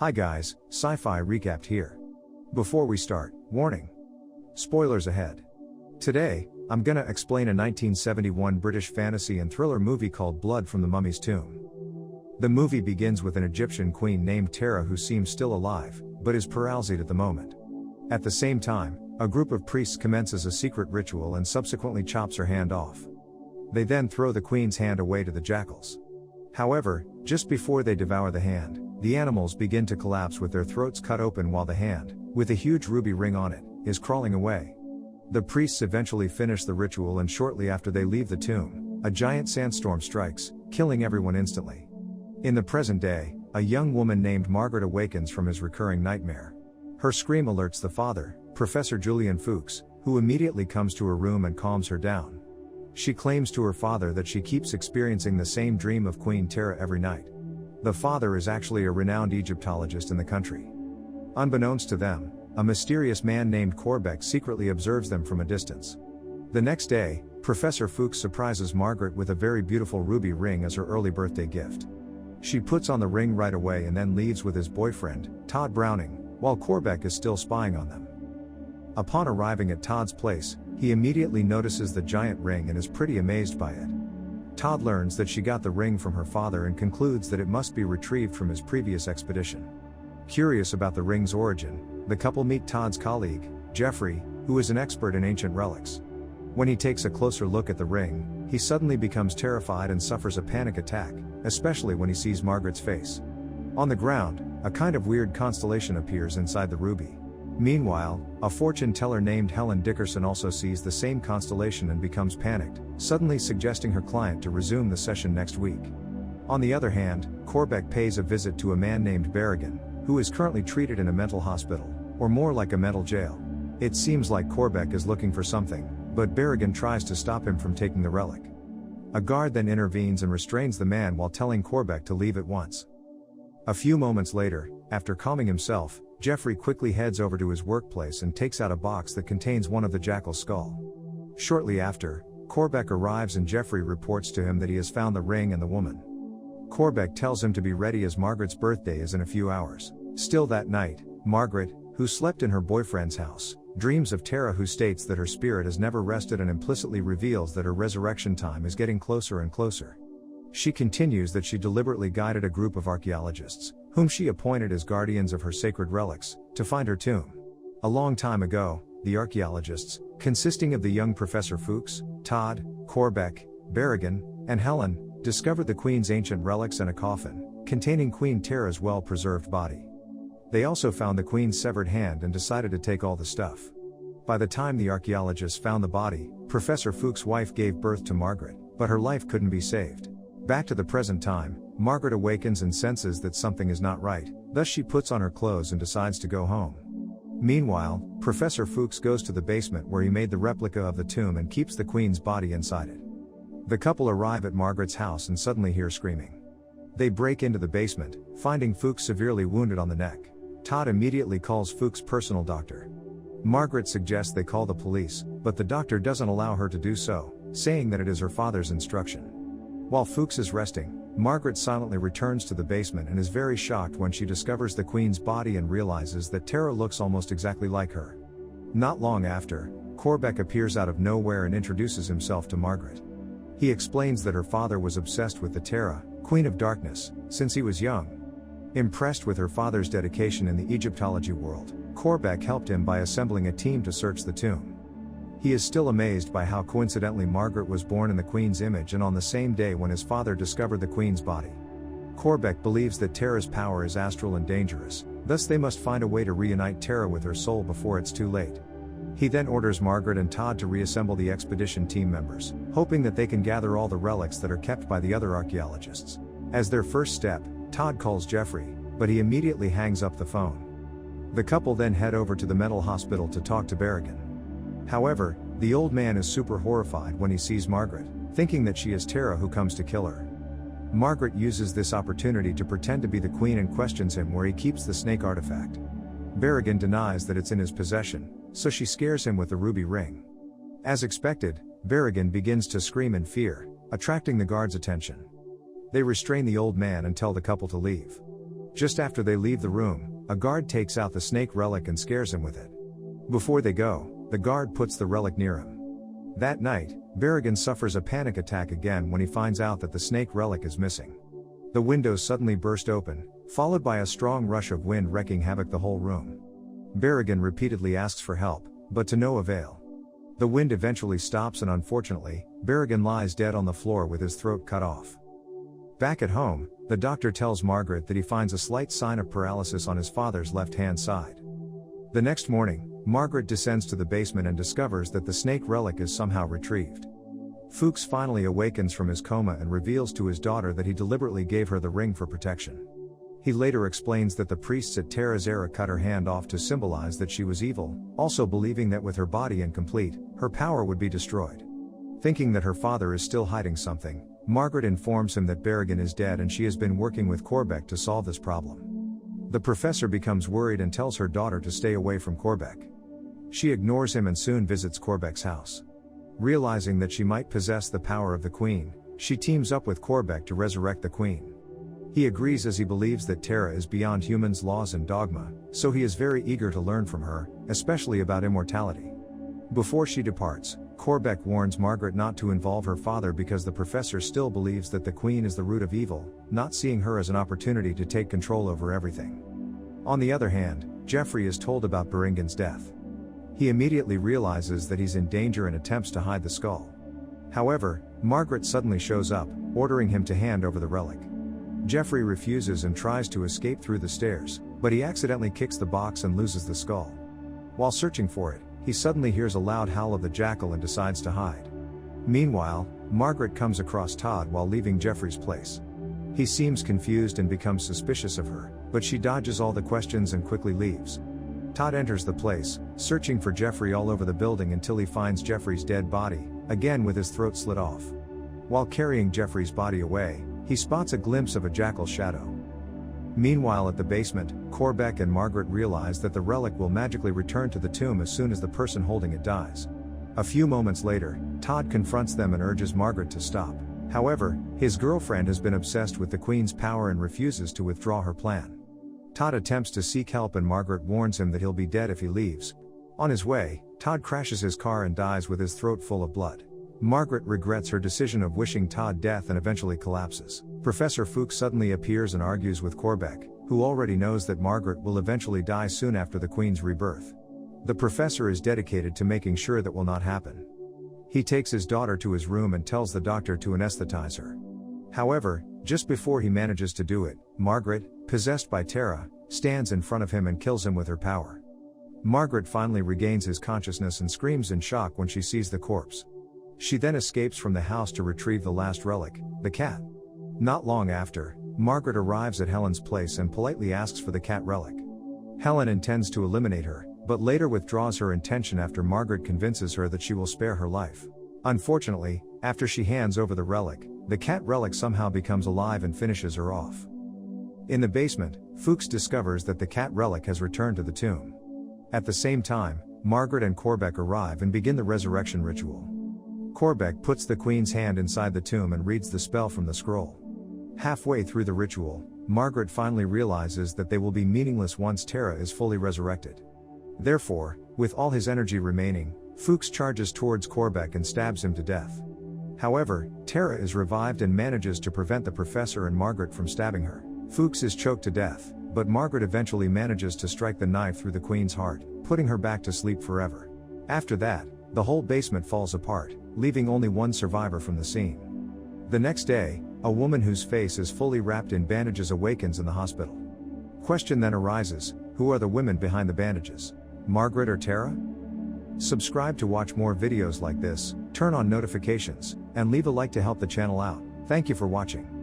Hi guys, Sci-Fi Recapped here. Before we start, warning. Spoilers ahead. Today, I'm gonna explain a 1971 British fantasy and thriller movie called Blood from the Mummy's Tomb. The movie begins with an Egyptian queen named Tara who seems still alive, but is paralyzed at the moment. At the same time, a group of priests commences a secret ritual and subsequently chops her hand off. They then throw the queen's hand away to the jackals. However, just before they devour the hand, the animals begin to collapse with their throats cut open while the hand, with a huge ruby ring on it, is crawling away. The priests eventually finish the ritual and shortly after they leave the tomb, a giant sandstorm strikes, killing everyone instantly. In the present day, a young woman named Margaret awakens from his recurring nightmare. Her scream alerts the father, Professor Julian Fuchs, who immediately comes to her room and calms her down. She claims to her father that she keeps experiencing the same dream of Queen Tara every night. The father is actually a renowned Egyptologist in the country. Unbeknownst to them, a mysterious man named Corbeck secretly observes them from a distance. The next day, Professor Fuchs surprises Margaret with a very beautiful ruby ring as her early birthday gift. She puts on the ring right away and then leaves with his boyfriend, Todd Browning, while Corbeck is still spying on them. Upon arriving at Todd's place, he immediately notices the giant ring and is pretty amazed by it. Todd learns that she got the ring from her father and concludes that it must be retrieved from his previous expedition. Curious about the ring's origin, the couple meet Todd's colleague, Jeffrey, who is an expert in ancient relics. When he takes a closer look at the ring, he suddenly becomes terrified and suffers a panic attack, especially when he sees Margaret's face. On the ground, a kind of weird constellation appears inside the ruby. Meanwhile, a fortune teller named Helen Dickerson also sees the same constellation and becomes panicked, suddenly suggesting her client to resume the session next week. On the other hand, Corbeck pays a visit to a man named Berrigan, who is currently treated in a mental hospital, or more like a mental jail. It seems like Corbeck is looking for something, but Berrigan tries to stop him from taking the relic. A guard then intervenes and restrains the man while telling Corbeck to leave at once. A few moments later, after calming himself, Jeffrey quickly heads over to his workplace and takes out a box that contains one of the jackal's skull. Shortly after, Corbeck arrives and Jeffrey reports to him that he has found the ring and the woman. Corbeck tells him to be ready as Margaret's birthday is in a few hours. Still that night, Margaret, who slept in her boyfriend's house, dreams of Tara who states that her spirit has never rested and implicitly reveals that her resurrection time is getting closer and closer. She continues that she deliberately guided a group of archaeologists, whom she appointed as guardians of her sacred relics, to find her tomb. A long time ago, the archaeologists, consisting of the young Professor Fuchs, Todd, Corbeck, Berrigan, and Helen, discovered the Queen's ancient relics and a coffin, containing Queen Tara's well-preserved body. They also found the Queen's severed hand and decided to take all the stuff. By the time the archaeologists found the body, Professor Fuchs' wife gave birth to Margaret, but her life couldn't be saved. Back to the present time, Margaret awakens and senses that something is not right, thus she puts on her clothes and decides to go home. Meanwhile, Professor Fuchs goes to the basement where he made the replica of the tomb and keeps the Queen's body inside it. The couple arrive at Margaret's house and suddenly hear screaming. They break into the basement, finding Fuchs severely wounded on the neck. Todd immediately calls Fuchs' personal doctor. Margaret suggests they call the police, but the doctor doesn't allow her to do so, saying that it is her father's instruction. While Fuchs is resting, Margaret silently returns to the basement and is very shocked when she discovers the Queen's body and realizes that Tara looks almost exactly like her. Not long after, Corbeck appears out of nowhere and introduces himself to Margaret. He explains that her father was obsessed with the Tara, Queen of Darkness, since he was young. Impressed with her father's dedication in the Egyptology world, Corbeck helped him by assembling a team to search the tomb. He is still amazed by how coincidentally Margaret was born in the Queen's image and on the same day when his father discovered the Queen's body. Corbeck believes that Tara's power is astral and dangerous, thus they must find a way to reunite Tara with her soul before it's too late. He then orders Margaret and Todd to reassemble the expedition team members, hoping that they can gather all the relics that are kept by the other archaeologists. As their first step, Todd calls Jeffrey, but he immediately hangs up the phone. The couple then head over to the mental hospital to talk to Berrigan. However, the old man is super horrified when he sees Margaret, thinking that she is Tara who comes to kill her. Margaret uses this opportunity to pretend to be the Queen and questions him where he keeps the snake artifact. Berrigan denies that it's in his possession, so she scares him with the ruby ring. As expected, Berrigan begins to scream in fear, attracting the guards' attention. They restrain the old man and tell the couple to leave. Just after they leave the room, a guard takes out the snake relic and scares him with it. Before they go, the guard puts the relic near him. That night, Berrigan suffers a panic attack again when he finds out that the snake relic is missing. The windows suddenly burst open, followed by a strong rush of wind wreaking havoc the whole room. Berrigan repeatedly asks for help, but to no avail. The wind eventually stops and unfortunately, Berrigan lies dead on the floor with his throat cut off. Back at home, the doctor tells Margaret that he finds a slight sign of paralysis on his father's left-hand side. The next morning, Margaret descends to the basement and discovers that the snake relic is somehow retrieved. Fuchs finally awakens from his coma and reveals to his daughter that he deliberately gave her the ring for protection. He later explains that the priests at Terra's era cut her hand off to symbolize that she was evil, also believing that with her body incomplete, her power would be destroyed. Thinking that her father is still hiding something, Margaret informs him that Berrigan is dead and she has been working with Corbeck to solve this problem. The professor becomes worried and tells her daughter to stay away from Corbeck. She ignores him and soon visits Corbeck's house. Realizing that she might possess the power of the Queen, she teams up with Corbeck to resurrect the Queen. He agrees as he believes that Terra is beyond humans' laws and dogma, so he is very eager to learn from her, especially about immortality. Before she departs, Corbeck warns Margaret not to involve her father because the professor still believes that the Queen is the root of evil, not seeing her as an opportunity to take control over everything. On the other hand, Geoffrey is told about Berrigan's death. He immediately realizes that he's in danger and attempts to hide the skull. However, Margaret suddenly shows up, ordering him to hand over the relic. Geoffrey refuses and tries to escape through the stairs, but he accidentally kicks the box and loses the skull. While searching for it, he suddenly hears a loud howl of the jackal and decides to hide. Meanwhile, Margaret comes across Todd while leaving Geoffrey's place. He seems confused and becomes suspicious of her, but she dodges all the questions and quickly leaves. Todd enters the place, searching for Geoffrey all over the building until he finds Geoffrey's dead body, again with his throat slit off. While carrying Geoffrey's body away, he spots a glimpse of a jackal's shadow. Meanwhile at the basement, Corbeck and Margaret realize that the relic will magically return to the tomb as soon as the person holding it dies. A few moments later, Todd confronts them and urges Margaret to stop. However, his girlfriend has been obsessed with the Queen's power and refuses to withdraw her plan. Todd attempts to seek help and Margaret warns him that he'll be dead if he leaves. On his way, Todd crashes his car and dies with his throat full of blood. Margaret regrets her decision of wishing Todd death and eventually collapses. Professor Fuchs suddenly appears and argues with Corbeck, who already knows that Margaret will eventually die soon after the Queen's rebirth. The professor is dedicated to making sure that will not happen. He takes his daughter to his room and tells the doctor to anesthetize her. However, just before he manages to do it, Margaret, possessed by Terra, stands in front of him and kills him with her power. Margaret finally regains his consciousness and screams in shock when she sees the corpse. She then escapes from the house to retrieve the last relic, the cat. Not long after, Margaret arrives at Helen's place and politely asks for the cat relic. Helen intends to eliminate her, but later withdraws her intention after Margaret convinces her that she will spare her life. Unfortunately, after she hands over the relic, the cat relic somehow becomes alive and finishes her off. In the basement, Fuchs discovers that the cat relic has returned to the tomb. At the same time, Margaret and Corbeck arrive and begin the resurrection ritual. Corbeck puts the Queen's hand inside the tomb and reads the spell from the scroll. Halfway through the ritual, Margaret finally realizes that they will be meaningless once Terra is fully resurrected. Therefore, with all his energy remaining, Fuchs charges towards Corbeck and stabs him to death. However, Terra is revived and manages to prevent the professor and Margaret from stabbing her. Fuchs is choked to death, but Margaret eventually manages to strike the knife through the Queen's heart, putting her back to sleep forever. After that, the whole basement falls apart, leaving only one survivor from the scene. The next day, a woman whose face is fully wrapped in bandages awakens in the hospital. Question then arises, who are the women behind the bandages? Margaret or Terra? Subscribe to watch more videos like this, turn on notifications, and leave a like to help the channel out. Thank you for watching.